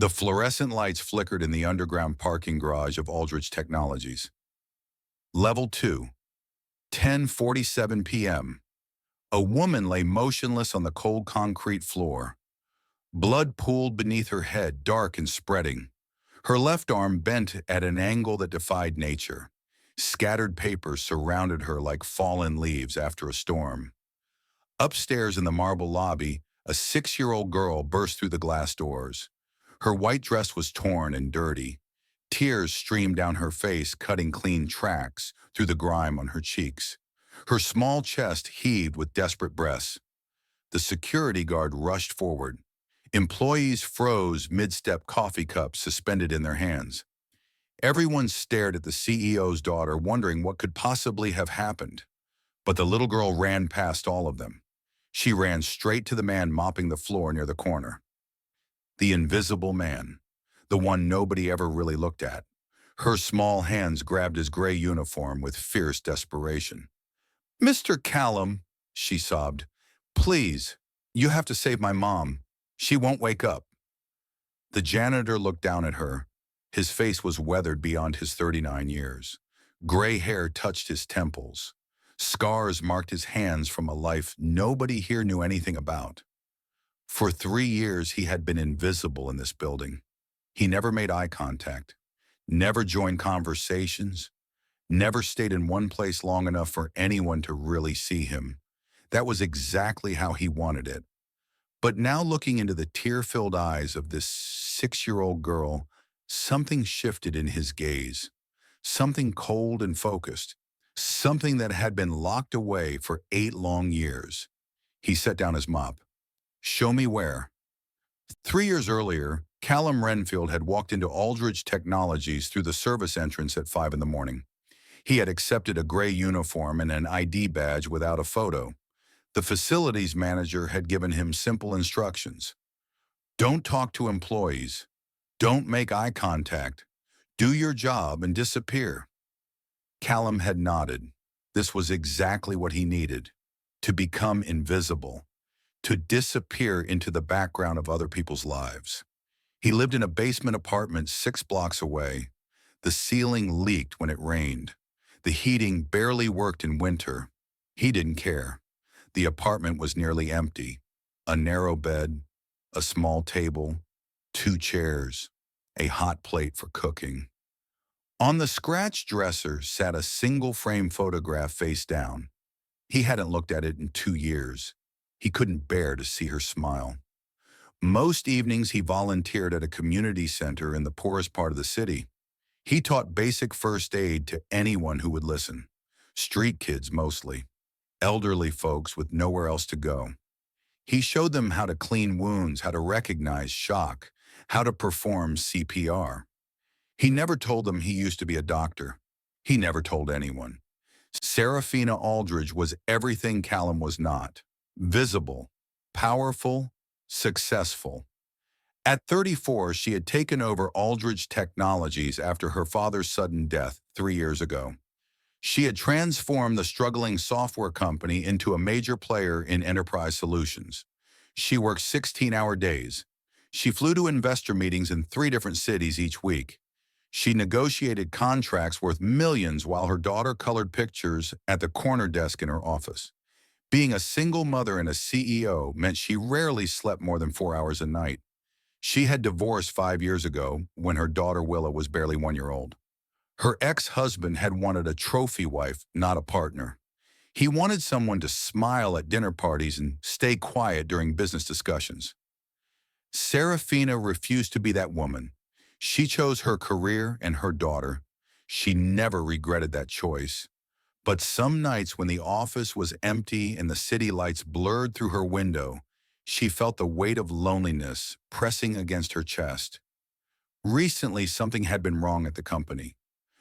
The fluorescent lights flickered in the underground parking garage of Aldrich Technologies. Level 2, 10:47 p.m. A woman lay motionless on the cold concrete floor. Blood pooled beneath her head, dark and spreading. Her left arm bent at an angle that defied nature. Scattered papers surrounded her like fallen leaves after a storm. Upstairs in the marble lobby, a 6-year-old girl burst through the glass doors. Her white dress was torn and dirty. Tears streamed down her face, cutting clean tracks through the grime on her cheeks. Her small chest heaved with desperate breaths. The security guard rushed forward. Employees froze mid-step, coffee cups suspended in their hands. Everyone stared at the CEO's daughter, wondering what could possibly have happened. But the little girl ran past all of them. She ran straight to the man mopping the floor near the corner. The invisible man, the one nobody ever really looked at. Her small hands grabbed his gray uniform with fierce desperation. "Mr. Callum," she sobbed, "please, you have to save my mom. She won't wake up." The janitor looked down at her. His face was weathered beyond his 39 years. Gray hair touched his temples. Scars marked his hands from a life nobody here knew anything about. For 3 years, he had been invisible in this building. He never made eye contact, never joined conversations, never stayed in one place long enough for anyone to really see him. That was exactly how he wanted it. But now, looking into the tear-filled eyes of this 6-year-old girl, something shifted in his gaze. Something cold and focused. Something that had been locked away for 8 long years. He set down his mop. "Show me where." 3 years earlier, Callum Renfield had walked into Aldrich Technologies through the service entrance at 5 in the morning. He had accepted a gray uniform and an ID badge without a photo. The facilities manager had given him simple instructions. Don't talk to employees. Don't make eye contact. Do your job and disappear. Callum had nodded. This was exactly what he needed. To become invisible. To disappear into the background of other people's lives. He lived in a basement apartment 6 blocks away. The ceiling leaked when it rained. The heating barely worked in winter. He didn't care. The apartment was nearly empty. A narrow bed, a small table, 2 chairs, a hot plate for cooking. On the scratch dresser sat a single-frame photograph face down. He hadn't looked at it in 2 years. He couldn't bear to see her smile. Most evenings he volunteered at a community center in the poorest part of the city. He taught basic first aid to anyone who would listen. Street kids mostly. Elderly folks with nowhere else to go. He showed them how to clean wounds, how to recognize shock, how to perform CPR. He never told them he used to be a doctor. He never told anyone. Serafina Aldridge was everything Callum was not. Visible, powerful, successful. At 34, she had taken over Aldrich Technologies after her father's sudden death 3 years ago. She had transformed the struggling software company into a major player in enterprise solutions. She worked 16-hour days. She flew to investor meetings in 3 different cities each week. She negotiated contracts worth millions while her daughter colored pictures at the corner desk in her office. Being a single mother and a CEO meant she rarely slept more than 4 hours a night. She had divorced 5 years ago when her daughter Willa was barely 1 year old. Her ex-husband had wanted a trophy wife, not a partner. He wanted someone to smile at dinner parties and stay quiet during business discussions. Serafina refused to be that woman. She chose her career and her daughter. She never regretted that choice. But some nights when the office was empty and the city lights blurred through her window, she felt the weight of loneliness pressing against her chest. Recently, something had been wrong at the company.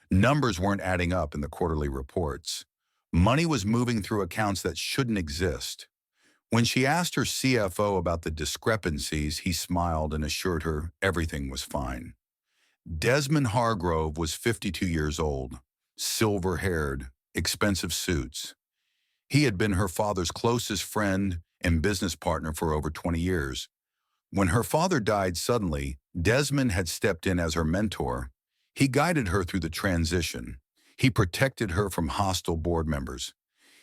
Numbers weren't adding up in the quarterly reports. Money was moving through accounts that shouldn't exist. When she asked her CFO about the discrepancies, he smiled and assured her everything was fine. Desmond Hargrove was 52 years old, silver-haired, expensive suits. He had been her father's closest friend and business partner for over 20 years. When her father died suddenly, Desmond had stepped in as her mentor. He guided her through the transition. He protected her from hostile board members.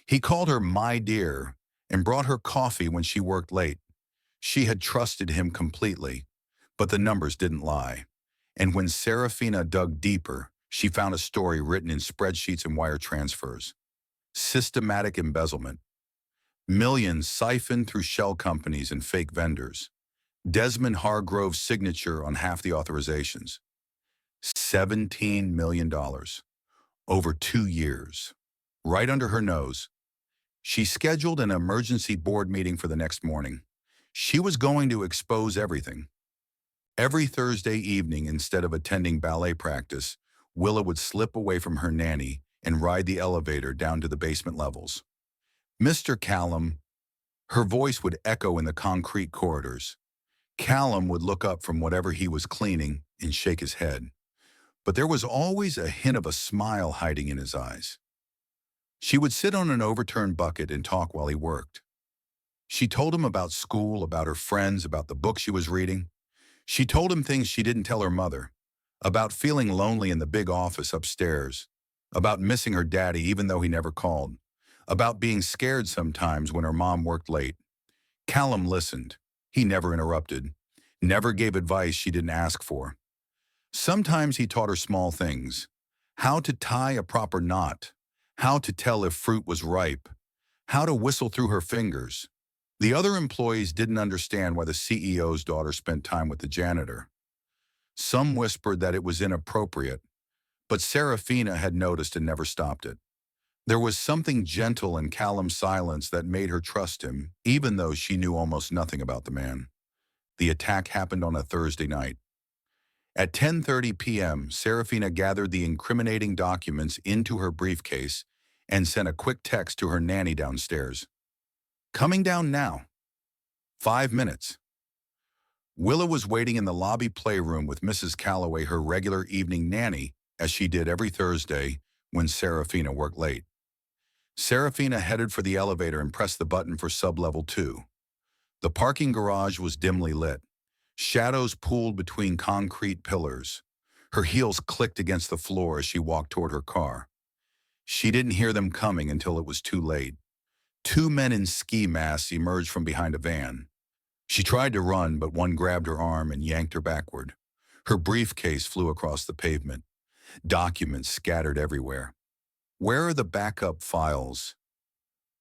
He called her "my dear" and brought her coffee when she worked late. She had trusted him completely, but the numbers didn't lie. And when Serafina dug deeper, she found a story written in spreadsheets and wire transfers. Systematic embezzlement. Millions siphoned through shell companies and fake vendors. Desmond Hargrove's signature on half the authorizations. $17 million. Over 2 years. Right under her nose. She scheduled an emergency board meeting for the next morning. She was going to expose everything. Every Thursday evening, instead of attending ballet practice, Willa would slip away from her nanny and ride the elevator down to the basement levels. "Mr. Callum," her voice would echo in the concrete corridors. Callum would look up from whatever he was cleaning and shake his head. But there was always a hint of a smile hiding in his eyes. She would sit on an overturned bucket and talk while he worked. She told him about school, about her friends, about the book she was reading. She told him things she didn't tell her mother, about feeling lonely in the big office upstairs, about missing her daddy even though he never called, about being scared sometimes when her mom worked late. Callum listened. He never interrupted, never gave advice she didn't ask for. Sometimes he taught her small things: how to tie a proper knot, how to tell if fruit was ripe, how to whistle through her fingers. The other employees didn't understand why the CEO's daughter spent time with the janitor. Some whispered that it was inappropriate, but Serafina had noticed and never stopped it. There was something gentle in Callum's silence that made her trust him, even though she knew almost nothing about the man. The attack happened on a Thursday night. At 10:30 p.m., Serafina gathered the incriminating documents into her briefcase and sent a quick text to her nanny downstairs. "Coming down now. 5 minutes." Willa was waiting in the lobby playroom with Mrs. Calloway, her regular evening nanny, as she did every Thursday when Serafina worked late. Serafina headed for the elevator and pressed the button for sub-level 2. The parking garage was dimly lit. Shadows pooled between concrete pillars. Her heels clicked against the floor as she walked toward her car. She didn't hear them coming until it was too late. 2 men in ski masks emerged from behind a van. She tried to run, but one grabbed her arm and yanked her backward. Her briefcase flew across the pavement. Documents scattered everywhere. "Where are the backup files?"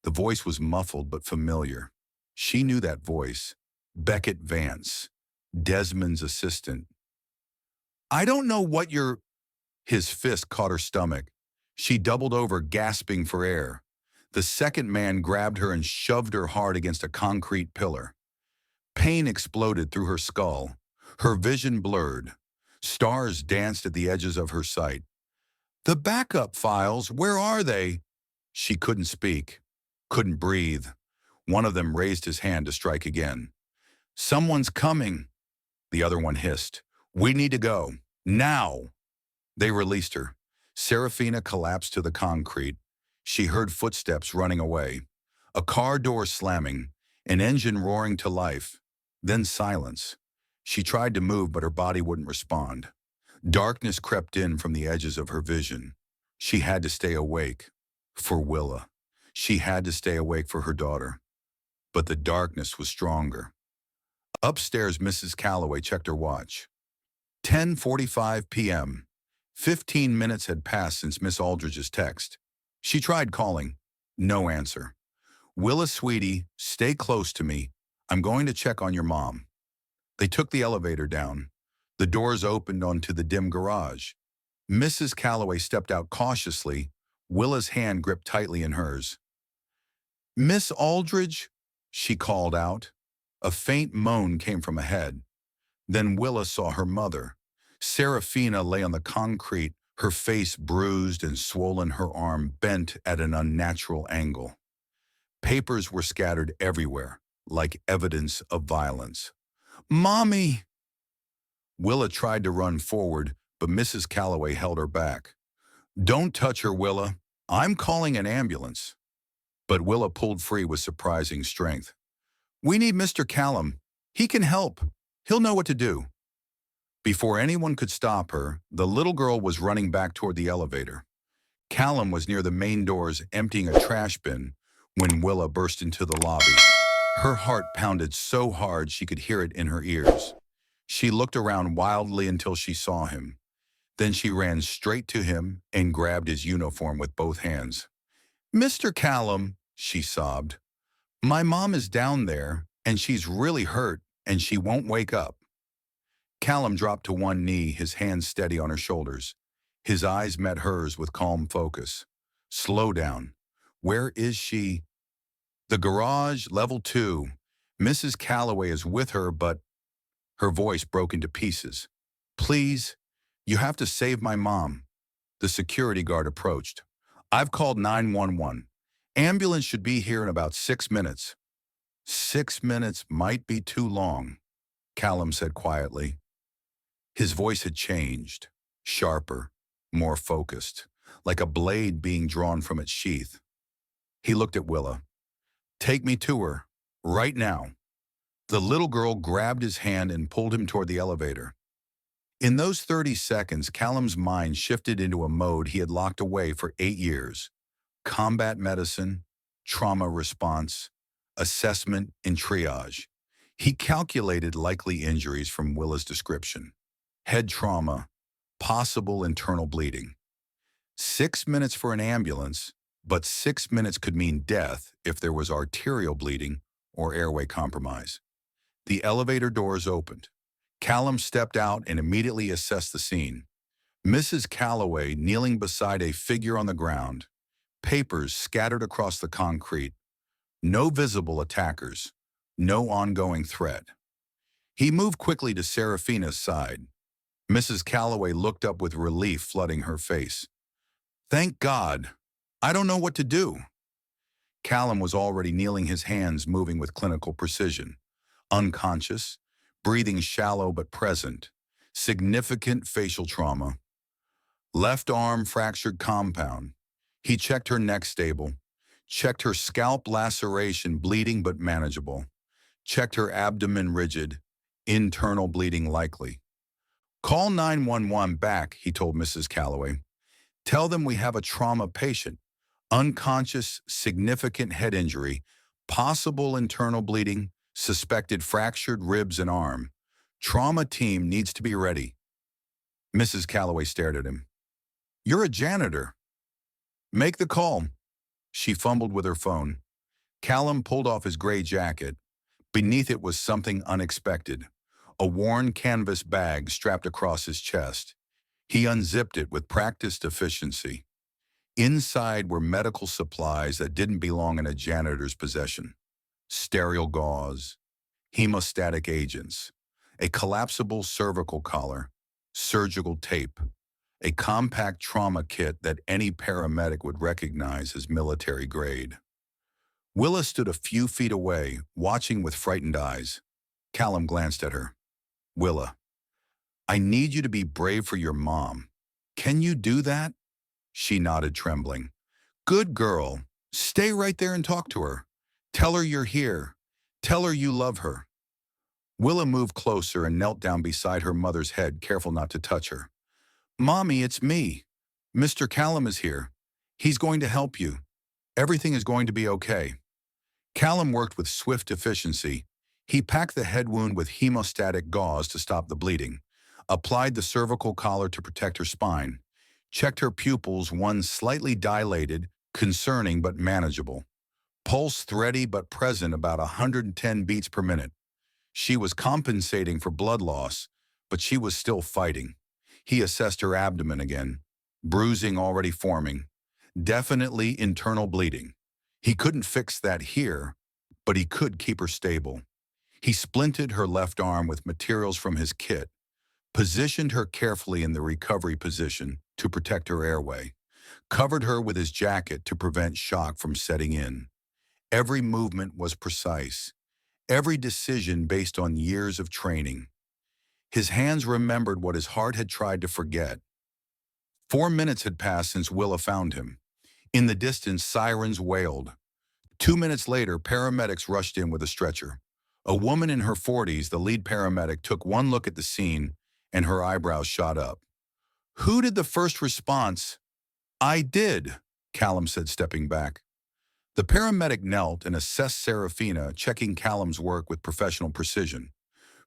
The voice was muffled but familiar. She knew that voice. Beckett Vance, Desmond's assistant. "I don't know what you're—" His fist caught her stomach. She doubled over, gasping for air. The second man grabbed her and shoved her hard against a concrete pillar. Pain exploded through her skull. Her vision blurred. Stars danced at the edges of her sight. "The backup files, where are they?" She couldn't speak, couldn't breathe. One of them raised his hand to strike again. "Someone's coming," the other one hissed. "We need to go. Now." They released her. Serafina collapsed to the concrete. She heard footsteps running away, a car door slamming, an engine roaring to life, then silence. She tried to move, but her body wouldn't respond. Darkness crept in from the edges of her vision. She had to stay awake. For Willa. She had to stay awake for her daughter. But the darkness was stronger. Upstairs, Mrs. Calloway checked her watch. 10:45 p.m. 15 minutes had passed since Miss Aldridge's text. She tried calling. No answer. "Willa, sweetie, stay close to me. I'm going to check on your mom." They took the elevator down. The doors opened onto the dim garage. Mrs. Calloway stepped out cautiously, Willa's hand gripped tightly in hers. "Miss Aldridge," she called out. A faint moan came from ahead. Then Willa saw her mother. Serafina lay on the concrete, her face bruised and swollen, her arm bent at an unnatural angle. Papers were scattered everywhere, like evidence of violence. "Mommy!" Willa tried to run forward, but Mrs. Calloway held her back. "Don't touch her, Willa. I'm calling an ambulance." But Willa pulled free with surprising strength. "We need Mr. Callum. He can help. He'll know what to do." Before anyone could stop her, the little girl was running back toward the elevator. Callum was near the main doors emptying a trash bin when Willa burst into the lobby. Her heart pounded so hard she could hear it in her ears. She looked around wildly until she saw him. Then she ran straight to him and grabbed his uniform with both hands. "Mr. Callum," she sobbed, "my mom is down there, and she's really hurt, and she won't wake up." Callum dropped to one knee, his hands steady on her shoulders. His eyes met hers with calm focus. "Slow down. Where is she?" "The garage, level 2. Mrs. Calloway is with her, but—" Her voice broke into pieces. "Please, you have to save my mom." The security guard approached. "I've called 911. Ambulance should be here in about 6 minutes." "6 minutes might be too long," Callum said quietly. His voice had changed, sharper, more focused, like a blade being drawn from its sheath. He looked at Willa. "Take me to her, right now." The little girl grabbed his hand and pulled him toward the elevator. In those 30 seconds, Callum's mind shifted into a mode he had locked away for 8 years. Combat medicine, trauma response, assessment, and triage. He calculated likely injuries from Willa's description. Head trauma, possible internal bleeding. 6 minutes for an ambulance, but 6 minutes could mean death if there was arterial bleeding or airway compromise. The elevator doors opened. Callum stepped out and immediately assessed the scene. Mrs. Calloway kneeling beside a figure on the ground, papers scattered across the concrete. No visible attackers, no ongoing threat. He moved quickly to Seraphina's side. Mrs. Calloway looked up with relief flooding her face. "Thank God. I don't know what to do." Callum was already kneeling, his hands moving with clinical precision. Unconscious, breathing shallow but present. Significant facial trauma. Left arm fractured compound. He checked her neck stable. Checked her scalp laceration bleeding but manageable. Checked her abdomen rigid. Internal bleeding likely. "Call 911 back," he told Mrs. Calloway. "Tell them we have a trauma patient. Unconscious, significant head injury, possible internal bleeding, suspected fractured ribs and arm. Trauma team needs to be ready." Mrs. Calloway stared at him. "You're a janitor." "Make the call." She fumbled with her phone. Callum pulled off his gray jacket. Beneath it was something unexpected. A worn canvas bag strapped across his chest. He unzipped it with practiced efficiency. Inside were medical supplies that didn't belong in a janitor's possession. Sterile gauze, hemostatic agents, a collapsible cervical collar, surgical tape, a compact trauma kit that any paramedic would recognize as military grade. Willa stood a few feet away, watching with frightened eyes. Callum glanced at her. "Willa, I need you to be brave for your mom. Can you do that?" She nodded, trembling. "Good girl. Stay right there and talk to her. Tell her you're here. Tell her you love her." Willa moved closer and knelt down beside her mother's head, careful not to touch her. "Mommy, it's me. Mr. Callum is here. He's going to help you. Everything is going to be okay." Callum worked with swift efficiency. He packed the head wound with hemostatic gauze to stop the bleeding, applied the cervical collar to protect her spine, checked her pupils, one slightly dilated, concerning but manageable. Pulse thready but present, about 110 beats per minute. She was compensating for blood loss, but she was still fighting. He assessed her abdomen again. Bruising already forming. Definitely internal bleeding. He couldn't fix that here, but he could keep her stable. He splinted her left arm with materials from his kit, positioned her carefully in the recovery position to protect her airway, covered her with his jacket to prevent shock from setting in. Every movement was precise, every decision based on years of training. His hands remembered what his heart had tried to forget. 4 minutes had passed since Willa found him. In the distance, sirens wailed. 2 minutes later, paramedics rushed in with a stretcher. A woman in her 40s, the lead paramedic, took one look at the scene and her eyebrows shot up. Who did the first response? I did, Callum said, stepping back. The paramedic knelt and assessed Serafina, checking Callum's work with professional precision.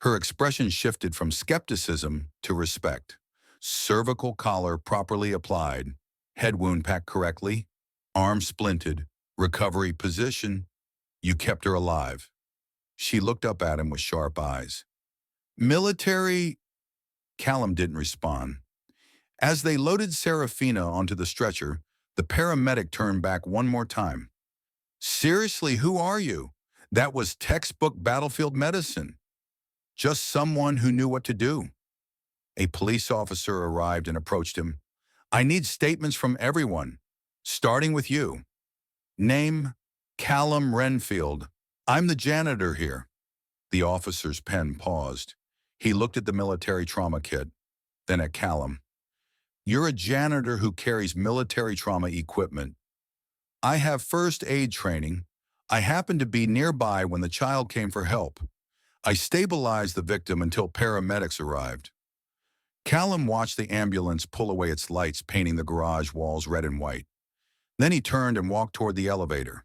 Her expression shifted from skepticism to respect. Cervical collar properly applied, head wound packed correctly, arm splinted, recovery position. You kept her alive. She looked up at him with sharp eyes. Military? Callum didn't respond. As they loaded Serafina onto the stretcher, the paramedic turned back one more time. Seriously, who are you? That was textbook battlefield medicine. Just someone who knew what to do. A police officer arrived and approached him. I need statements from everyone, starting with you. Name, Callum Renfield. I'm the janitor here. The officer's pen paused. He looked at the military trauma kit, then at Callum. You're a janitor who carries military trauma equipment. I have first aid training. I happened to be nearby when the child came for help. I stabilized the victim until paramedics arrived. Callum watched the ambulance pull away its lights, painting the garage walls red and white. Then he turned and walked toward the elevator.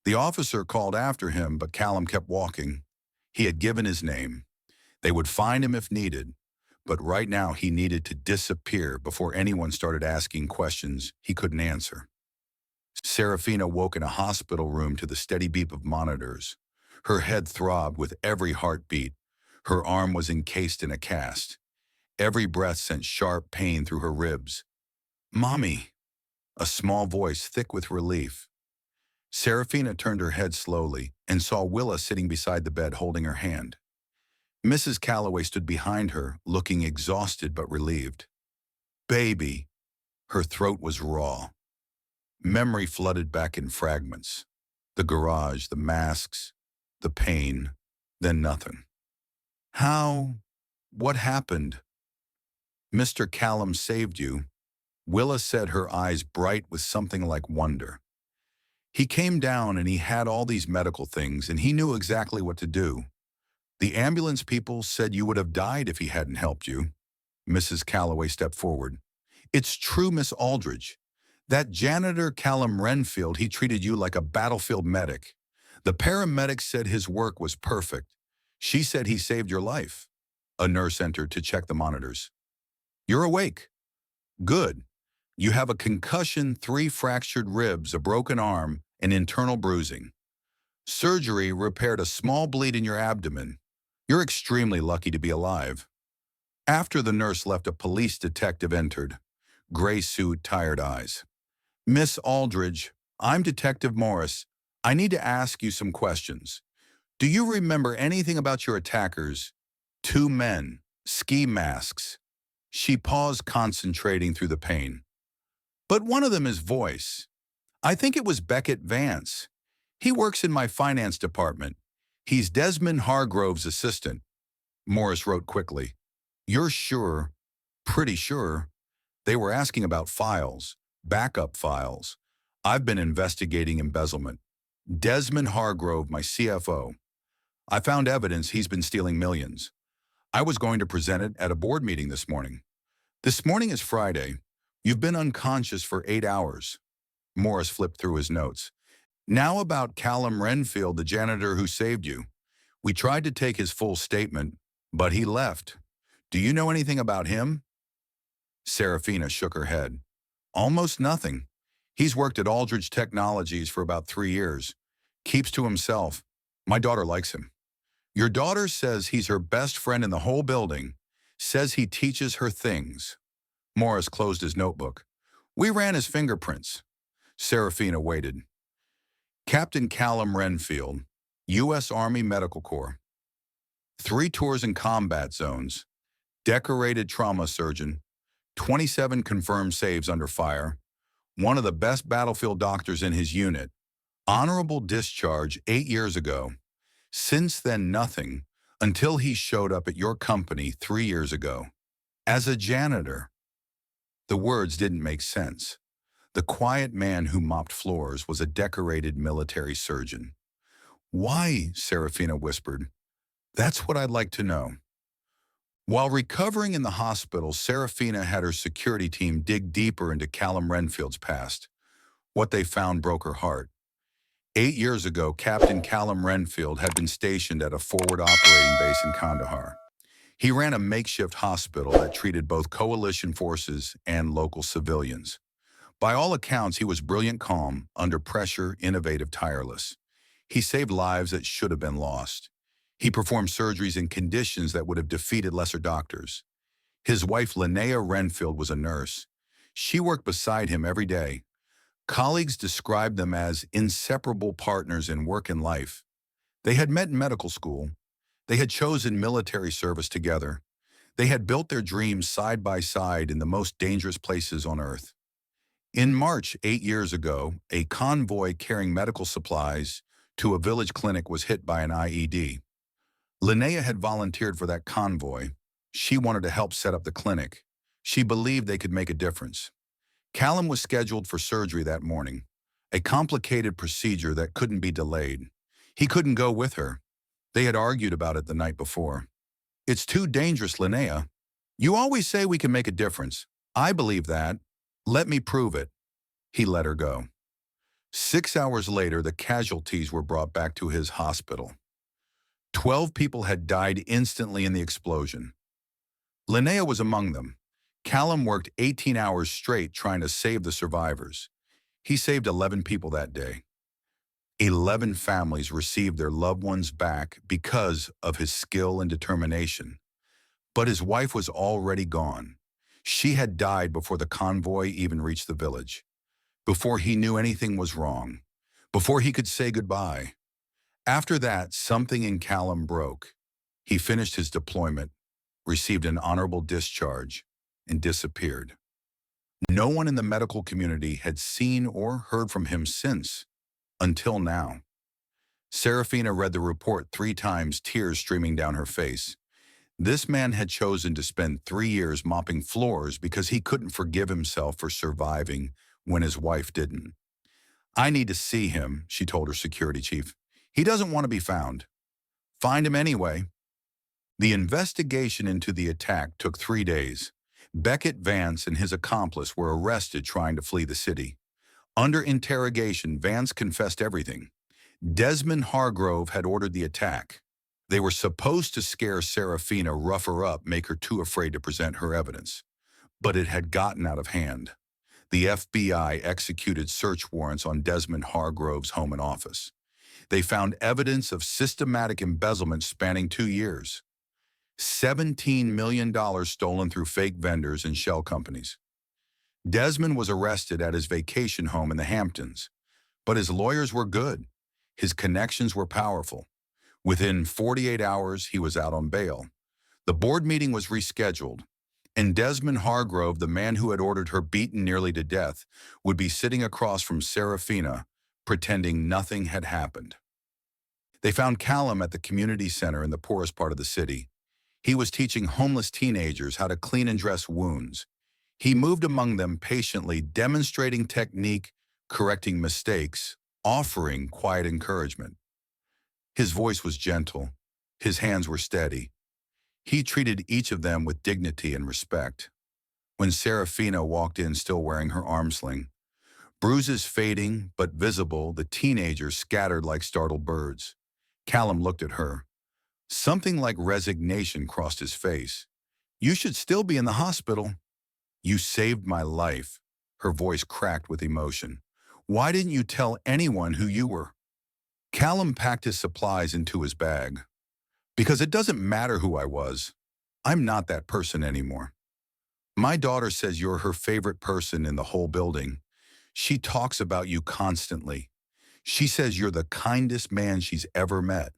The officer called after him, but Callum kept walking. He had given his name. They would find him if needed, but right now he needed to disappear before anyone started asking questions he couldn't answer. Serafina woke in a hospital room to the steady beep of monitors. Her head throbbed with every heartbeat. Her arm was encased in a cast. Every breath sent sharp pain through her ribs. Mommy, a small voice thick with relief. Serafina turned her head slowly and saw Willa sitting beside the bed holding her hand. Mrs. Calloway stood behind her, looking exhausted but relieved. Baby. Her throat was raw. Memory flooded back in fragments. The garage, the masks, the pain, then nothing. How? What happened? Mr. Callum saved you. Willa said, her eyes bright with something like wonder. He came down and he had all these medical things and he knew exactly what to do. The ambulance people said you would have died if he hadn't helped you. Mrs. Calloway stepped forward. It's true, Miss Aldridge. That janitor Callum Renfield, he treated you like a battlefield medic. The paramedic said his work was perfect. She said he saved your life. A nurse entered to check the monitors. You're awake. Good. You have a concussion, 3 fractured ribs, a broken arm, and internal bruising. Surgery repaired a small bleed in your abdomen. You're extremely lucky to be alive. After the nurse left, a police detective entered. Gray suit, tired eyes. Miss Aldridge, I'm Detective Morris. I need to ask you some questions. Do you remember anything about your attackers? 2 men, ski masks. She paused, concentrating through the pain. But one of them is voice. I think it was Beckett Vance. He works in my finance department. He's Desmond Hargrove's assistant. Morris wrote quickly. You're sure, pretty sure, they were asking about files, backup files. I've been investigating embezzlement. Desmond Hargrove, my CFO. I found evidence he's been stealing millions. I was going to present it at a board meeting this morning. This morning is Friday. You've been unconscious for 8 hours. Morris flipped through his notes. Now about Callum Renfield, the janitor who saved you. We tried to take his full statement, but he left. Do you know anything about him? Serafina shook her head. Almost nothing. He's worked at Aldridge Technologies for about 3 years. Keeps to himself. My daughter likes him. Your daughter says he's her best friend in the whole building. Says he teaches her things. Morris closed his notebook. We ran his fingerprints. Serafina waited. Captain Callum Renfield, U.S. Army Medical Corps. 3 tours in combat zones. Decorated trauma surgeon. 27 confirmed saves under fire. One of the best battlefield doctors in his unit. Honorable discharge 8 years ago. Since then, nothing, until he showed up at your company 3 years ago. As a janitor. The words didn't make sense. The quiet man who mopped floors was a decorated military surgeon. Why? Serafina whispered. That's what I'd like to know. While recovering in the hospital, Serafina had her security team dig deeper into Callum Renfield's past. What they found broke her heart. 8 years ago, Captain Callum Renfield had been stationed at a forward operating base in Kandahar. He ran a makeshift hospital that treated both coalition forces and local civilians. By all accounts, he was brilliant, calm, under pressure, innovative, tireless. He saved lives that should have been lost. He performed surgeries in conditions that would have defeated lesser doctors. His wife, Linnea Renfield, was a nurse. She worked beside him every day. Colleagues described them as inseparable partners in work and life. They had met in medical school. They had chosen military service together. They had built their dreams side by side in the most dangerous places on Earth. In March 8 years ago, a convoy carrying medical supplies to a village clinic was hit by an IED. Linnea had volunteered for that convoy. She wanted to help set up the clinic. She believed they could make a difference. Callum was scheduled for surgery that morning, a complicated procedure that couldn't be delayed. He couldn't go with her. They had argued about it the night before. "It's too dangerous, Linnea. You always say we can make a difference. I believe that. Let me prove it." He let her go. 6 hours later, the casualties were brought back to his hospital. 12 people had died instantly in the explosion. Linnea was among them. Callum worked 18 hours straight trying to save the survivors. He saved 11 people that day. 11 families received their loved ones back because of his skill and determination. But his wife was already gone. She had died before the convoy even reached the village, before he knew anything was wrong, before he could say goodbye. After that, something in Callum broke. He finished his deployment, received an honorable discharge, and disappeared. No one in the medical community had seen or heard from him since, until now. Serafina read the report 3 times, tears streaming down her face. This man had chosen to spend 3 years mopping floors because he couldn't forgive himself for surviving when his wife didn't. "I need to see him," she told her security chief. "He doesn't want to be found." "Find him anyway." The investigation into the attack took 3 days. Beckett Vance and his accomplice were arrested trying to flee the city. Under interrogation, Vance confessed everything. Desmond Hargrove had ordered the attack. They were supposed to scare Serafina, rough her up, make her too afraid to present her evidence. But it had gotten out of hand. The FBI executed search warrants on Desmond Hargrove's home and office. They found evidence of systematic embezzlement spanning 2 years. $17 million stolen through fake vendors and shell companies. Desmond was arrested at his vacation home in the Hamptons, but his lawyers were good. His connections were powerful. Within 48 hours, he was out on bail. The board meeting was rescheduled, and Desmond Hargrove, the man who had ordered her beaten nearly to death, would be sitting across from Serafina, pretending nothing had happened. They found Callum at the community center in the poorest part of the city. He was teaching homeless teenagers how to clean and dress wounds. He moved among them patiently, demonstrating technique, correcting mistakes, offering quiet encouragement. His voice was gentle. His hands were steady. He treated each of them with dignity and respect. When Serafina walked in still wearing her arm sling, bruises fading but visible, the teenagers scattered like startled birds. Callum looked at her. Something like resignation crossed his face. "You should still be in the hospital." "You saved my life." Her voice cracked with emotion. "Why didn't you tell anyone who you were?" Callum packed his supplies into his bag. "Because it doesn't matter who I was. I'm not that person anymore. My daughter says you're her favorite person in the whole building. She talks about you constantly. She says you're the kindest man she's ever met."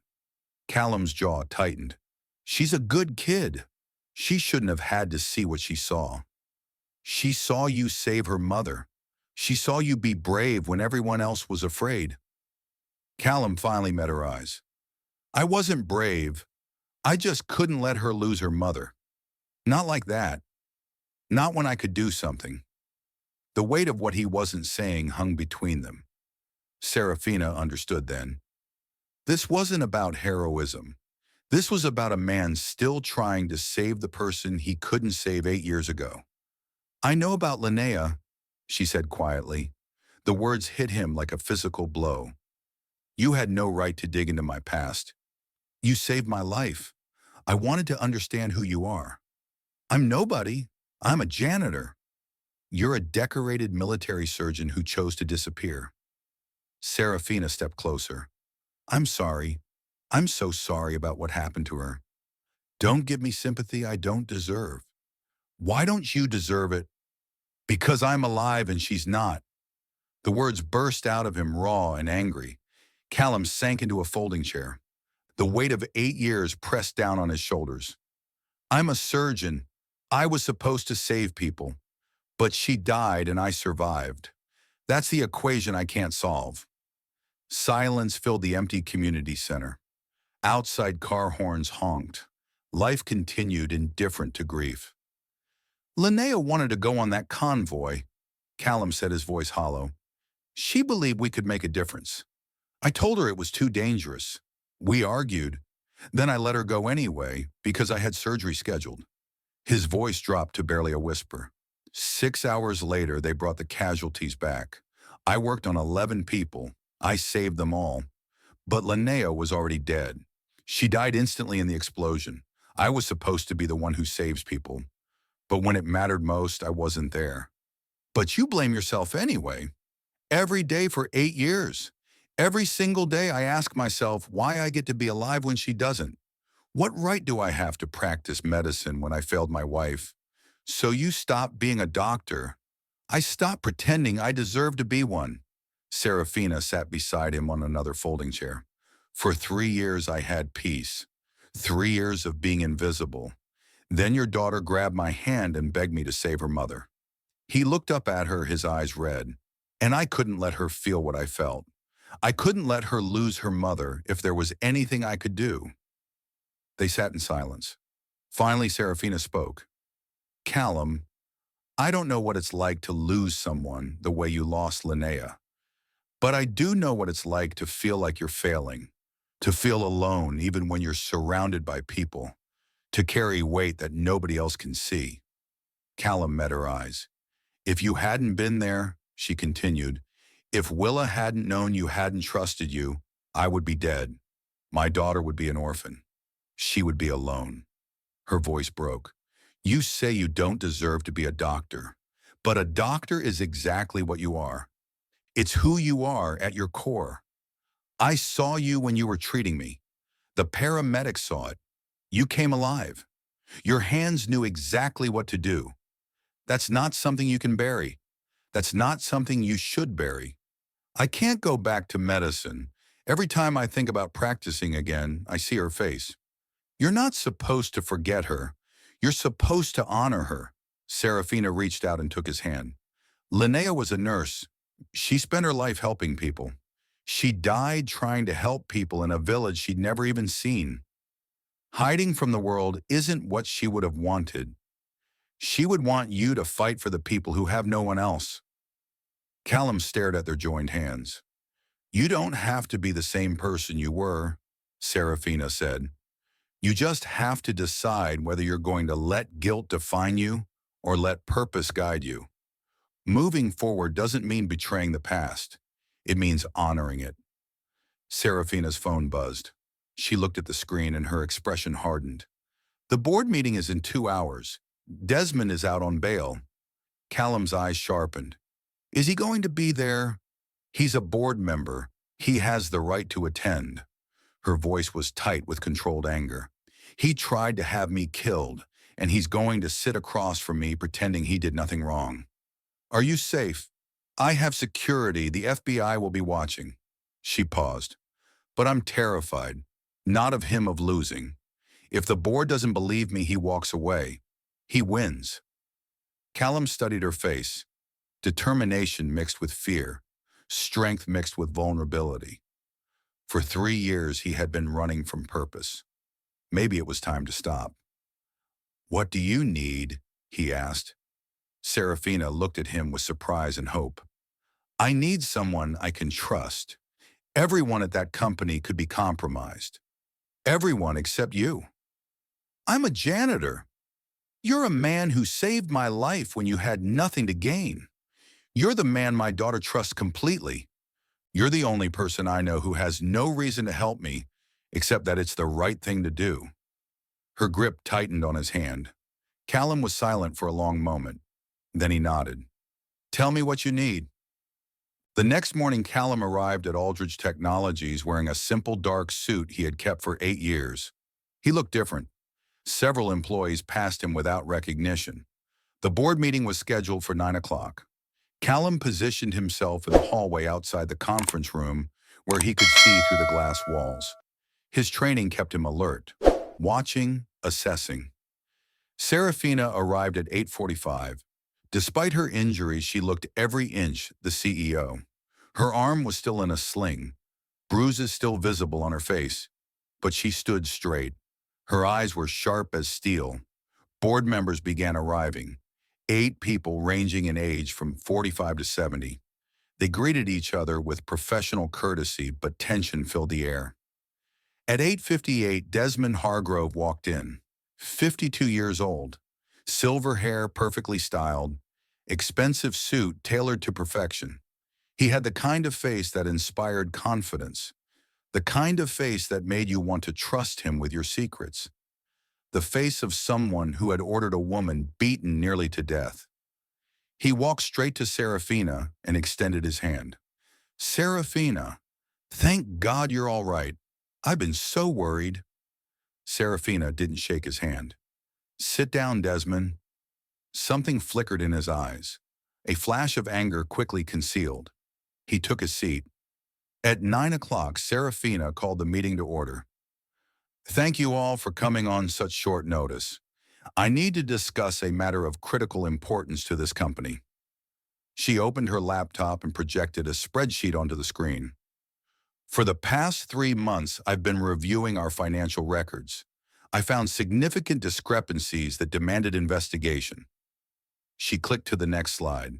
Callum's jaw tightened. "She's a good kid. She shouldn't have had to see what she saw. She saw you save her mother. She saw you be brave when everyone else was afraid." Callum finally met her eyes. "I wasn't brave. I just couldn't let her lose her mother. Not like that. Not when I could do something." The weight of what he wasn't saying hung between them. Serafina understood then. This wasn't about heroism. This was about a man still trying to save the person he couldn't save 8 years ago. I know about Linnea, she said quietly. The words hit him like a physical blow. You had no right to dig into my past. You saved my life. I wanted to understand who you are. I'm nobody. I'm a janitor. You're a decorated military surgeon who chose to disappear. Serafina stepped closer. I'm sorry. I'm so sorry about what happened to her. Don't give me sympathy I don't deserve. Why don't you deserve it? Because I'm alive and she's not. The words burst out of him raw and angry. Callum sank into a folding chair. The weight of 8 years pressed down on his shoulders. I'm a surgeon. I was supposed to save people. But she died and I survived. That's the equation I can't solve. Silence filled the empty community center. Outside car horns honked. Life continued indifferent to grief. Linnea wanted to go on that convoy, Callum said, his voice hollow. She believed we could make a difference. I told her it was too dangerous. We argued. Then I let her go anyway because I had surgery scheduled. His voice dropped to barely a whisper. 6 hours later, they brought the casualties back. I worked on 11 people. I saved them all. But Linnea was already dead. She died instantly in the explosion. I was supposed to be the one who saves people. But when it mattered most, I wasn't there. But you blame yourself anyway. Every day for 8 years. Every single day I ask myself why I get to be alive when she doesn't. What right do I have to practice medicine when I failed my wife? So you stopped being a doctor. I stopped pretending I deserved to be one. Serafina sat beside him on another folding chair. For 3 years I had peace. 3 years of being invisible. Then your daughter grabbed my hand and begged me to save her mother. He looked up at her, his eyes red. And I couldn't let her feel what I felt. I couldn't let her lose her mother if there was anything I could do. They sat in silence. Finally, Serafina spoke. Callum, I don't know what it's like to lose someone the way you lost Linnea. But I do know what it's like to feel like you're failing. To feel alone even when you're surrounded by people. To carry weight that nobody else can see. Callum met her eyes. If you hadn't been there, she continued, if Willa hadn't known you hadn't trusted you, I would be dead. My daughter would be an orphan. She would be alone. Her voice broke. You say you don't deserve to be a doctor, but a doctor is exactly what you are. It's who you are at your core. I saw you when you were treating me. The paramedics saw it. You came alive. Your hands knew exactly what to do. That's not something you can bury. That's not something you should bury. I can't go back to medicine. Every time I think about practicing again, I see her face. You're not supposed to forget her. You're supposed to honor her. Serafina reached out and took his hand. Linnea was a nurse. She spent her life helping people. She died trying to help people in a village she'd never even seen. Hiding from the world isn't what she would have wanted. She would want you to fight for the people who have no one else. Callum stared at their joined hands. You don't have to be the same person you were, Serafina said. You just have to decide whether you're going to let guilt define you or let purpose guide you. Moving forward doesn't mean betraying the past. It means honoring it. Serafina's phone buzzed. She looked at the screen and her expression hardened. The board meeting is in 2 hours. Desmond is out on bail. Callum's eyes sharpened. Is he going to be there? He's a board member. He has the right to attend. Her voice was tight with controlled anger. He tried to have me killed, and he's going to sit across from me pretending he did nothing wrong. Are you safe? I have security. The FBI will be watching. She paused. But I'm terrified. Not of him, of losing. If the board doesn't believe me, he walks away. He wins. Callum studied her face. Determination mixed with fear. Strength mixed with vulnerability. For 3 years, he had been running from purpose. Maybe it was time to stop. What do you need? He asked. Serafina looked at him with surprise and hope. I need someone I can trust. Everyone at that company could be compromised. Everyone except you. I'm a janitor. You're a man who saved my life when you had nothing to gain. You're the man my daughter trusts completely. You're the only person I know who has no reason to help me, except that it's the right thing to do. Her grip tightened on his hand. Callum was silent for a long moment. Then he nodded. Tell me what you need. The next morning, Callum arrived at Aldridge Technologies wearing a simple dark suit he had kept for 8 years. He looked different. Several employees passed him without recognition. The board meeting was scheduled for 9 o'clock. Callum positioned himself in the hallway outside the conference room where he could see through the glass walls. His training kept him alert, watching, assessing. Serafina arrived at 8:45. Despite her injuries, she looked every inch the CEO. Her arm was still in a sling, bruises still visible on her face, but she stood straight. Her eyes were sharp as steel. Board members began arriving, 8 people ranging in age from 45 to 70. They greeted each other with professional courtesy, but tension filled the air. At 8:58, Desmond Hargrove walked in, 52 years old, silver hair perfectly styled, expensive suit tailored to perfection. He had the kind of face that inspired confidence, the kind of face that made you want to trust him with your secrets, the face of someone who had ordered a woman beaten nearly to death. He walked straight to Serafina and extended his hand. Serafina, thank God you're all right. I've been so worried. Serafina didn't shake his hand. Sit down, Desmond. Something flickered in his eyes. A flash of anger quickly concealed. He took a seat. At 9 o'clock, Serafina called the meeting to order. Thank you all for coming on such short notice. I need to discuss a matter of critical importance to this company. She opened her laptop and projected a spreadsheet onto the screen. For the past 3 months, I've been reviewing our financial records. I found significant discrepancies that demanded investigation. She clicked to the next slide.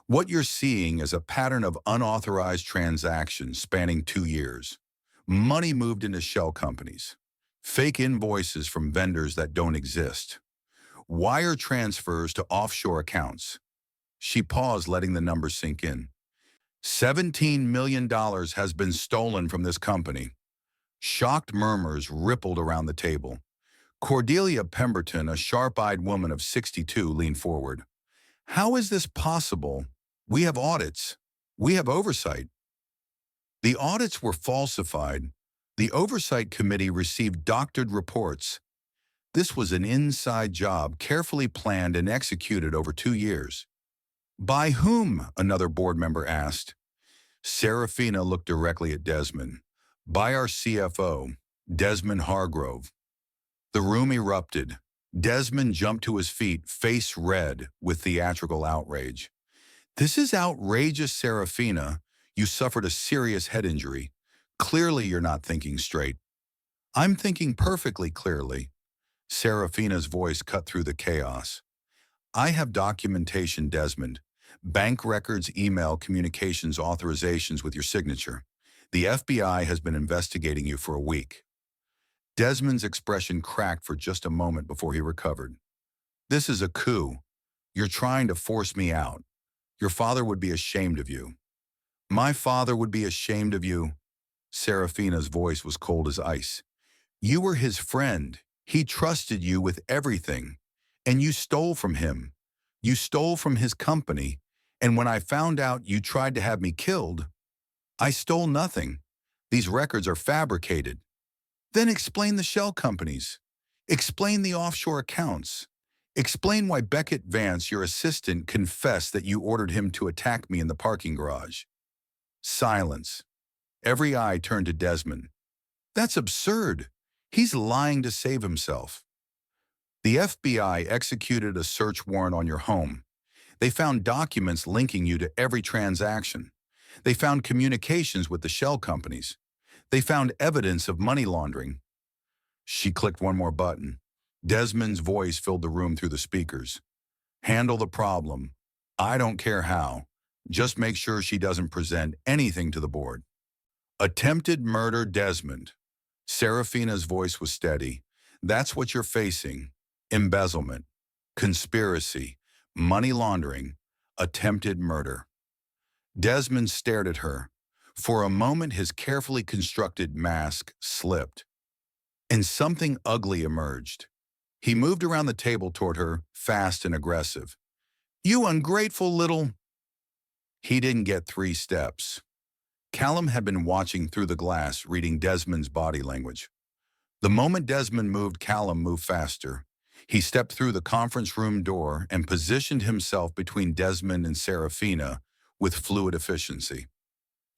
What you're seeing is a pattern of unauthorized transactions spanning 2 years. Money moved into shell companies. Fake invoices from vendors that don't exist. Wire transfers to offshore accounts. She paused, letting the numbers sink in. $17 million has been stolen from this company. Shocked murmurs rippled around the table. Cordelia Pemberton, a sharp-eyed woman of 62, leaned forward. How is this possible? We have audits. We have oversight. The audits were falsified. The oversight committee received doctored reports. This was an inside job, carefully planned and executed over 2 years. By whom? Another board member asked. Serafina looked directly at Desmond. By our CFO, Desmond Hargrove. The room erupted. Desmond jumped to his feet, face red with theatrical outrage. This is outrageous, Serafina. You suffered a serious head injury. Clearly you're not thinking straight. I'm thinking perfectly clearly. Serafina's voice cut through the chaos. I have documentation, Desmond. Bank records, email, communications, authorizations with your signature. The FBI has been investigating you for a week. Desmond's expression cracked for just a moment before he recovered. This is a coup. You're trying to force me out. Your father would be ashamed of you. My father would be ashamed of you. Serafina's voice was cold as ice. You were his friend. He trusted you with everything. And you stole from him. You stole from his company. And when I found out you tried to have me killed, I stole nothing. These records are fabricated. Then explain the shell companies. Explain the offshore accounts. Explain why Beckett Vance, your assistant, confessed that you ordered him to attack me in the parking garage. Silence. Every eye turned to Desmond. That's absurd. He's lying to save himself. The FBI executed a search warrant on your home. They found documents linking you to every transaction. They found communications with the shell companies. They found evidence of money laundering. She clicked one more button. Desmond's voice filled the room through the speakers. Handle the problem. I don't care how. Just make sure she doesn't present anything to the board. Attempted murder, Desmond. Serafina's voice was steady. That's what you're facing. Embezzlement, conspiracy, money laundering, attempted murder. Desmond stared at her. For a moment, his carefully constructed mask slipped, and something ugly emerged. He moved around the table toward her, fast and aggressive. You ungrateful little... He didn't get 3 steps. Callum had been watching through the glass, reading Desmond's body language. The moment Desmond moved, Callum moved faster. He stepped through the conference room door and positioned himself between Desmond and Serafina with fluid efficiency.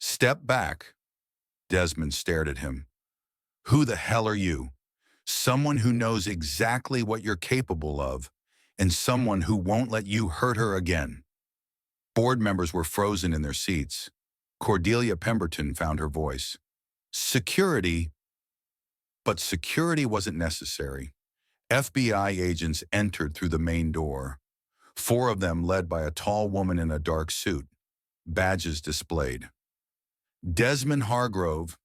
Step back. Desmond stared at him. Who the hell are you? Someone who knows exactly what you're capable of, and someone who won't let you hurt her again. Board members were frozen in their seats. Cordelia Pemberton found her voice. Security. But security wasn't necessary. FBI agents entered through the main door. 4 of them led by a tall woman in a dark suit. Badges displayed. Desmond Hargrove,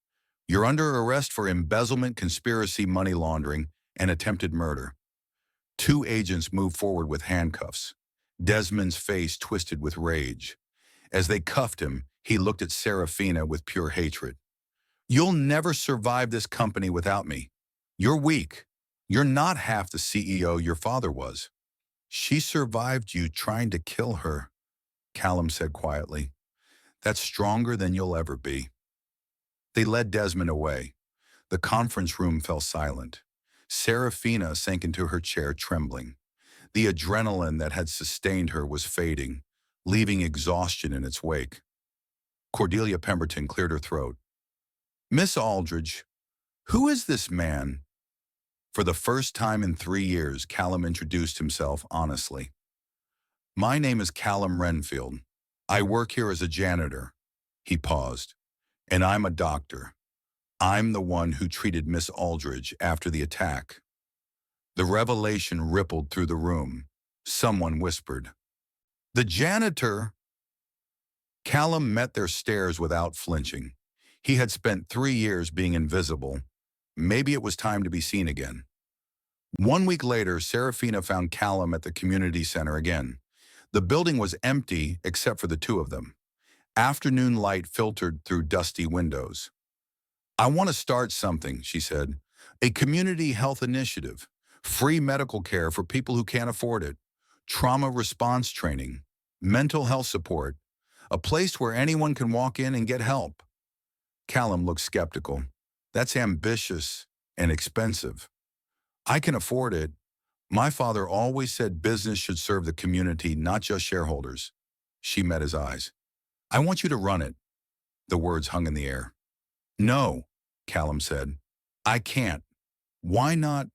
you're under arrest for embezzlement, conspiracy, money laundering, and attempted murder. 2 agents moved forward with handcuffs. Desmond's face twisted with rage. As they cuffed him, he looked at Serafina with pure hatred. You'll never survive this company without me. You're weak. You're not half the CEO your father was. She survived you trying to kill her, Callum said quietly. That's stronger than you'll ever be. They led Desmond away. The conference room fell silent. Serafina sank into her chair, trembling. The adrenaline that had sustained her was fading, leaving exhaustion in its wake. Cordelia Pemberton cleared her throat. Miss Aldridge, who is this man? For the first time in 3 years, Callum introduced himself honestly. My name is Callum Renfield. I work here as a janitor. He paused. And I'm a doctor. I'm the one who treated Miss Aldridge after the attack. The revelation rippled through the room. Someone whispered, The janitor! Callum met their stares without flinching. He had spent 3 years being invisible. Maybe it was time to be seen again. 1 week later, Serafina found Callum at the community center again. The building was empty except for the 2 of them. Afternoon light filtered through dusty windows. I want to start something, she said. A community health initiative. Free medical care for people who can't afford it. Trauma response training. Mental health support. A place where anyone can walk in and get help. Callum looked skeptical. That's ambitious and expensive. I can afford it. My father always said business should serve the community, not just shareholders. She met his eyes. I want you to run it. The words hung in the air. No, Callum said. I can't. Why not?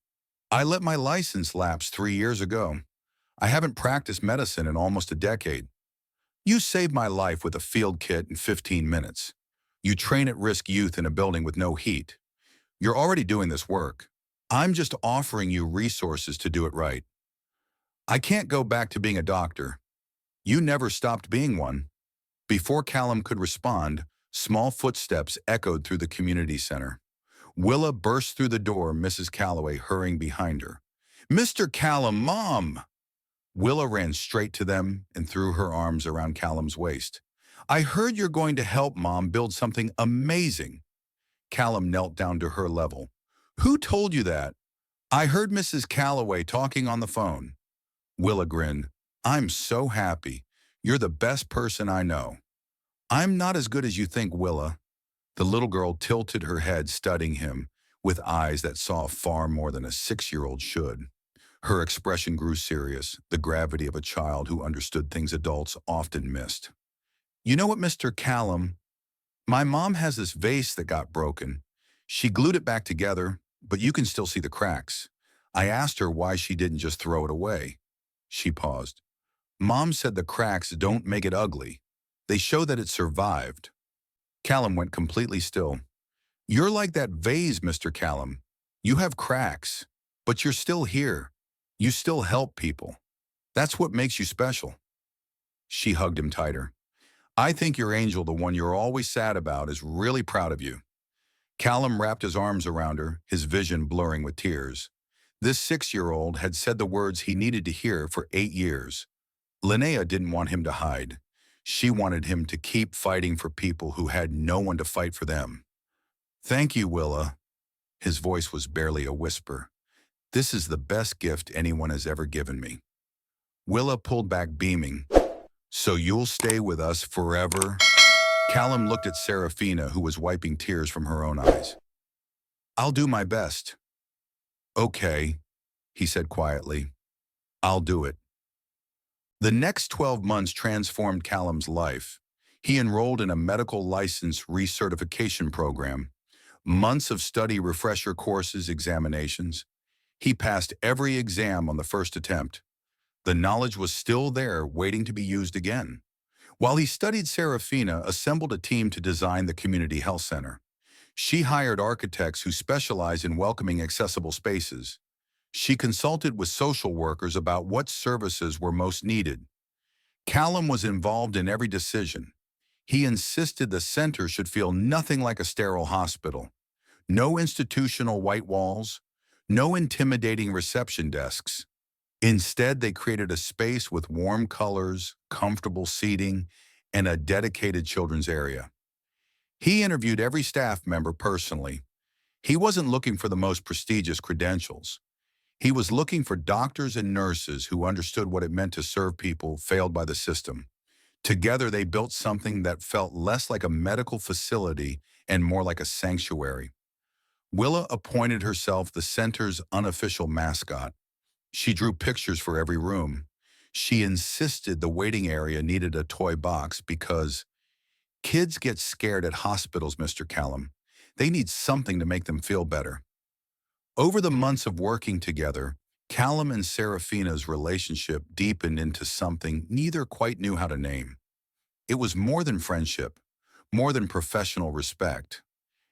I let my license lapse 3 years ago. I haven't practiced medicine in almost a decade. You saved my life with a field kit in 15 minutes. You train at-risk youth in a building with no heat. You're already doing this work. I'm just offering you resources to do it right. I can't go back to being a doctor. You never stopped being one. Before Callum could respond, small footsteps echoed through the community center. Willa burst through the door, Mrs. Calloway hurrying behind her. Mr. Callum, Mom! Willa ran straight to them and threw her arms around Callum's waist. I heard you're going to help Mom build something amazing. Callum knelt down to her level. Who told you that? I heard Mrs. Calloway talking on the phone. Willa grinned. I'm so happy. You're the best person I know. I'm not as good as you think, Willa. The little girl tilted her head, studying him, with eyes that saw far more than a 6-year-old should. Her expression grew serious, the gravity of a child who understood things adults often missed. You know what, Mr. Callum? My mom has this vase that got broken. She glued it back together, but you can still see the cracks. I asked her why she didn't just throw it away. She paused. Mom said the cracks don't make it ugly. They show that it survived. Callum went completely still. You're like that vase, Mr. Callum. You have cracks, but you're still here. You still help people. That's what makes you special. She hugged him tighter. I think your angel, the one you're always sad about, is really proud of you. Callum wrapped his arms around her, his vision blurring with tears. This 6-year-old had said the words he needed to hear for 8 years. Linnea didn't want him to hide. She wanted him to keep fighting for people who had no one to fight for them. "Thank you, Willa." His voice was barely a whisper. "This is the best gift anyone has ever given me." Willa pulled back beaming. "So you'll stay with us forever?" Callum looked at Serafina, who was wiping tears from her own eyes. "I'll do my best." "Okay," he said quietly. "I'll do it." The next 12 months transformed Callum's life. He enrolled in a medical license recertification program, months of study refresher courses, examinations. He passed every exam on the first attempt. The knowledge was still there, waiting to be used again. While he studied, Serafina assembled a team to design the community health center. She hired architects who specialize in welcoming accessible spaces. She consulted with social workers about what services were most needed. Callum was involved in every decision. He insisted the center should feel nothing like a sterile hospital. No institutional white walls, no intimidating reception desks. Instead, they created a space with warm colors, comfortable seating, and a dedicated children's area. He interviewed every staff member personally. He wasn't looking for the most prestigious credentials. He was looking for doctors and nurses who understood what it meant to serve people failed by the system. Together, they built something that felt less like a medical facility and more like a sanctuary. Willa appointed herself the center's unofficial mascot. She drew pictures for every room. She insisted the waiting area needed a toy box because kids get scared at hospitals, Mr. Callum. They need something to make them feel better. Over the months of working together, Callum and Serafina's relationship deepened into something neither quite knew how to name. It was more than friendship, more than professional respect.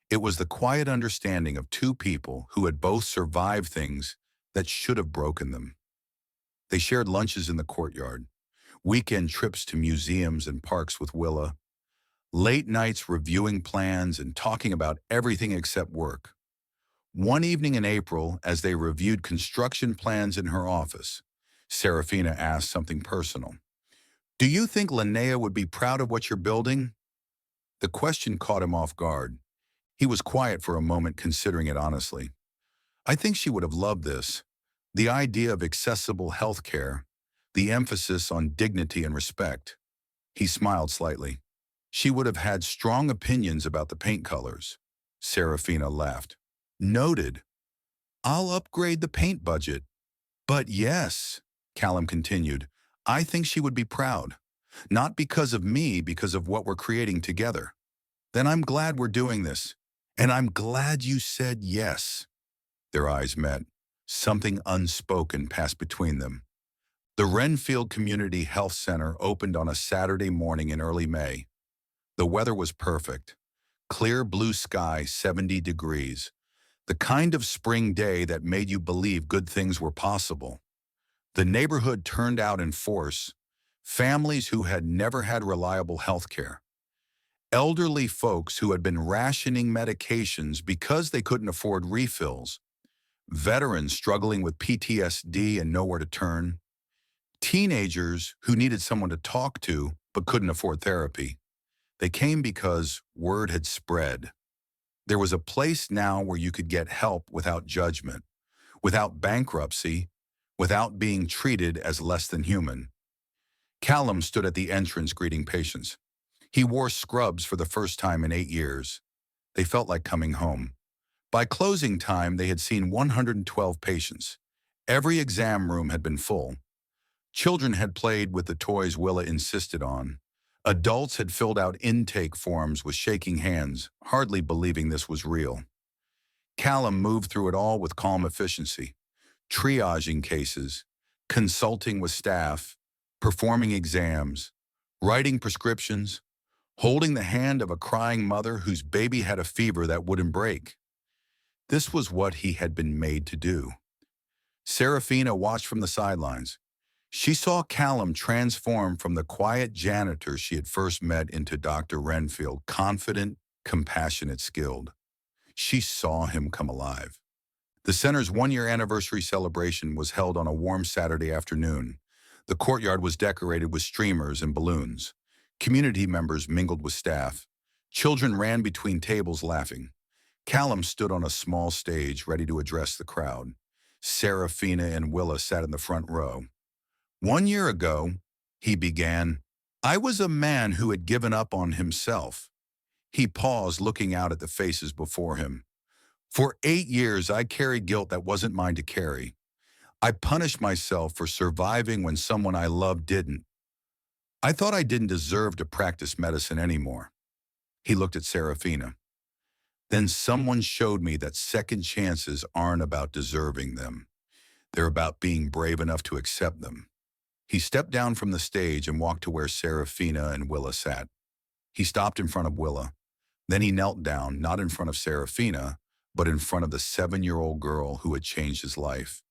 It was the quiet understanding of two people who had both survived things that should have broken them. They shared lunches in the courtyard, weekend trips to museums and parks with Willa, late nights reviewing plans and talking about everything except work. One evening in April, as they reviewed construction plans in her office, Serafina asked something personal. "Do you think Linnea would be proud of what you're building?" The question caught him off guard. He was quiet for a moment, considering it honestly. "I think she would have loved this. The idea of accessible health care, the emphasis on dignity and respect." He smiled slightly. "She would have had strong opinions about the paint colors." Serafina laughed. "Noted. I'll upgrade the paint budget." "But yes," Callum continued, "I think she would be proud. Not because of me, because of what we're creating together. Then I'm glad we're doing this. And I'm glad you said yes." Their eyes met. Something unspoken passed between them. The Renfield Community Health Center opened on a Saturday morning in early May. The weather was perfect. Clear blue sky, 70 degrees. The kind of spring day that made you believe good things were possible. The neighborhood turned out in force. Families who had never had reliable health care. Elderly folks who had been rationing medications because they couldn't afford refills. Veterans struggling with PTSD and nowhere to turn. Teenagers who needed someone to talk to but couldn't afford therapy. They came because word had spread. There was a place now where you could get help without judgment, without bankruptcy, without being treated as less than human. Callum stood at the entrance greeting patients. He wore scrubs for the first time in 8 years. They felt like coming home. By closing time, they had seen 112 patients. Every exam room had been full. Children had played with the toys Willa insisted on. Adults had filled out intake forms with shaking hands, hardly believing this was real. Callum moved through it all with calm efficiency, triaging cases, consulting with staff, performing exams, writing prescriptions, holding the hand of a crying mother whose baby had a fever that wouldn't break. This was what he had been made to do. Serafina watched from the sidelines. She saw Callum transform from the quiet janitor she had first met into Dr. Renfield, confident, compassionate, skilled. She saw him come alive. The center's one-year anniversary celebration was held on a warm Saturday afternoon. The courtyard was decorated with streamers and balloons. Community members mingled with staff. Children ran between tables laughing. Callum stood on a small stage ready to address the crowd. Serafina and Willa sat in the front row. 1 year ago, he began, I was a man who had given up on himself. He paused, looking out at the faces before him. For 8 years, I carried guilt that wasn't mine to carry. I punished myself for surviving when someone I loved didn't. I thought I didn't deserve to practice medicine anymore. He looked at Serafina. Then someone showed me that second chances aren't about deserving them. They're about being brave enough to accept them. He stepped down from the stage and walked to where Serafina and Willa sat. He stopped in front of Willa. Then he knelt down, not in front of Serafina, but in front of the 7-year-old girl who had changed his life.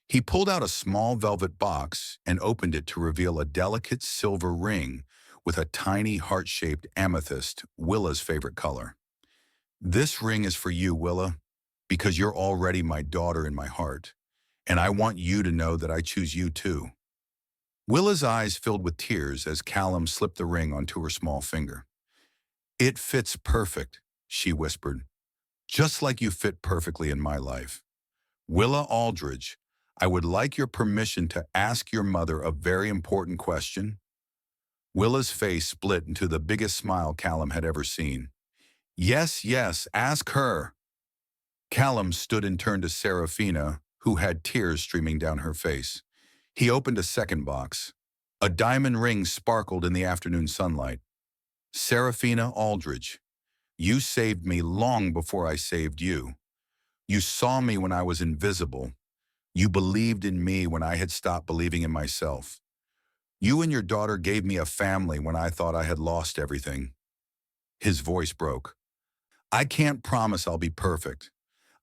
He pulled out a small velvet box and opened it to reveal a delicate silver ring with a tiny heart-shaped amethyst, Willa's favorite color. This ring is for you, Willa, because you're already my daughter in my heart, and I want you to know that I choose you too. Willa's eyes filled with tears as Callum slipped the ring onto her small finger. It fits perfect, she whispered, just like you fit perfectly in my life. Willa Aldridge, I would like your permission to ask your mother a very important question. Willa's face split into the biggest smile Callum had ever seen. Yes, yes, ask her. Callum stood and turned to Serafina, who had tears streaming down her face. He opened a second box. A diamond ring sparkled in the afternoon sunlight. Serafina Aldridge, you saved me long before I saved you. You saw me when I was invisible. You believed in me when I had stopped believing in myself. You and your daughter gave me a family when I thought I had lost everything. His voice broke. I can't promise I'll be perfect.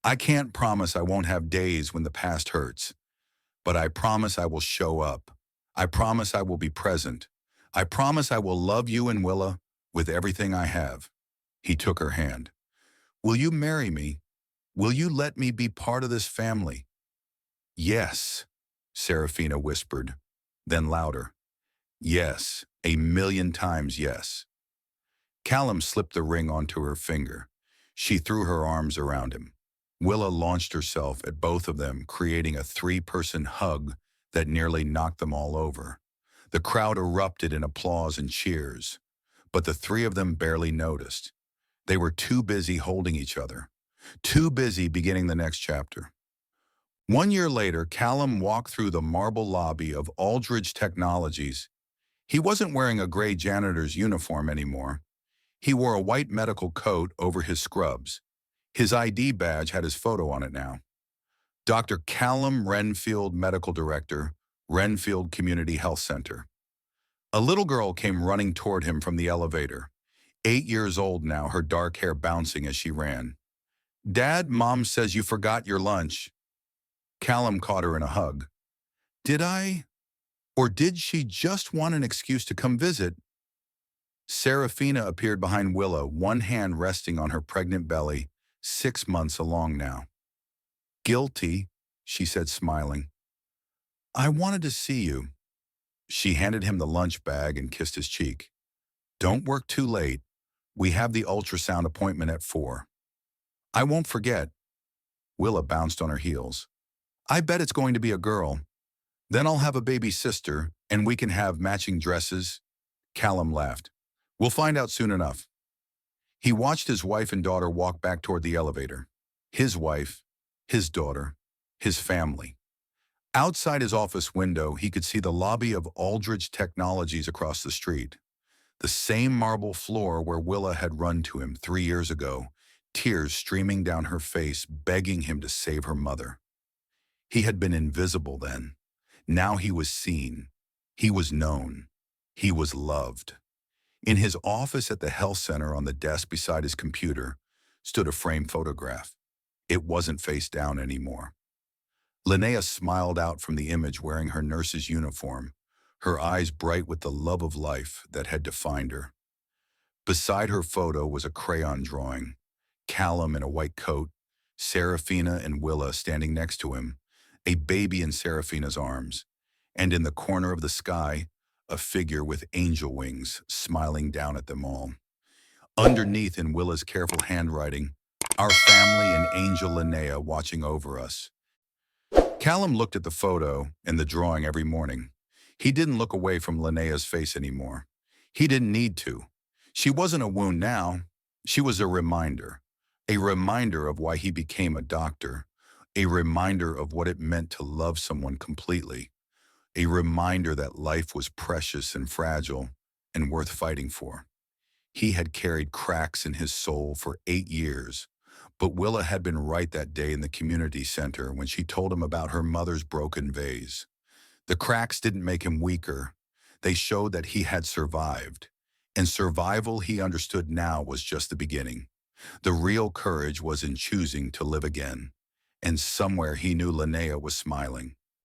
I can't promise I won't have days when the past hurts. But I promise I will show up. I promise I will be present. I promise I will love you and Willa with everything I have. He took her hand. Will you marry me? Will you let me be part of this family? Yes, Serafina whispered, then louder. Yes, 1,000,000 times yes. Callum slipped the ring onto her finger. She threw her arms around him. Willa launched herself at both of them, creating a 3-person hug that nearly knocked them all over. The crowd erupted in applause and cheers, but the three of them barely noticed. They were too busy holding each other, too busy beginning the next chapter. 1 year later, Callum walked through the marble lobby of Aldridge Technologies. He wasn't wearing a gray janitor's uniform anymore. He wore a white medical coat over his scrubs. His ID badge had his photo on it now. Dr. Callum Renfield, Medical Director, Renfield Community Health Center. A little girl came running toward him from the elevator. 8 years old now, her dark hair bouncing as she ran. Dad, Mom says you forgot your lunch. Callum caught her in a hug. Did I? Or did she just want an excuse to come visit? Serafina appeared behind Willa, one hand resting on her pregnant belly, 6 months along now. Guilty, she said, smiling. I wanted to see you. She handed him the lunch bag and kissed his cheek. Don't work too late. We have the ultrasound appointment at 4. I won't forget. Willa bounced on her heels. I bet it's going to be a girl. Then I'll have a baby sister, and we can have matching dresses. Callum laughed. We'll find out soon enough. He watched his wife and daughter walk back toward the elevator. His wife, his daughter, his family. Outside his office window, he could see the lobby of Aldridge Technologies across the street. The same marble floor where Willa had run to him 3 years ago, tears streaming down her face, begging him to save her mother. He had been invisible then. Now he was seen. He was known. He was loved. In his office at the health center, on the desk beside his computer, stood a framed photograph. It wasn't face down anymore. Linnea smiled out from the image wearing her nurse's uniform, her eyes bright with the love of life that had defined her. Beside her photo was a crayon drawing. Callum in a white coat, Serafina and Willa standing next to him, a baby in Serafina's arms, and in the corner of the sky, a figure with angel wings smiling down at them all. Underneath in Willa's careful handwriting, our family and Angel Linnea watching over us. Callum looked at the photo and the drawing every morning. He didn't look away from Linnea's face anymore. He didn't need to. She wasn't a wound now. She was a reminder. A reminder of why he became a doctor. A reminder of what it meant to love someone completely. A reminder that life was precious and fragile and worth fighting for. He had carried cracks in his soul for 8 years, but Willa had been right that day in the community center when she told him about her mother's broken vase. The cracks didn't make him weaker. They showed that he had survived. And survival, he understood now, was just the beginning. The real courage was in choosing to live again. And somewhere he knew Linnea was smiling.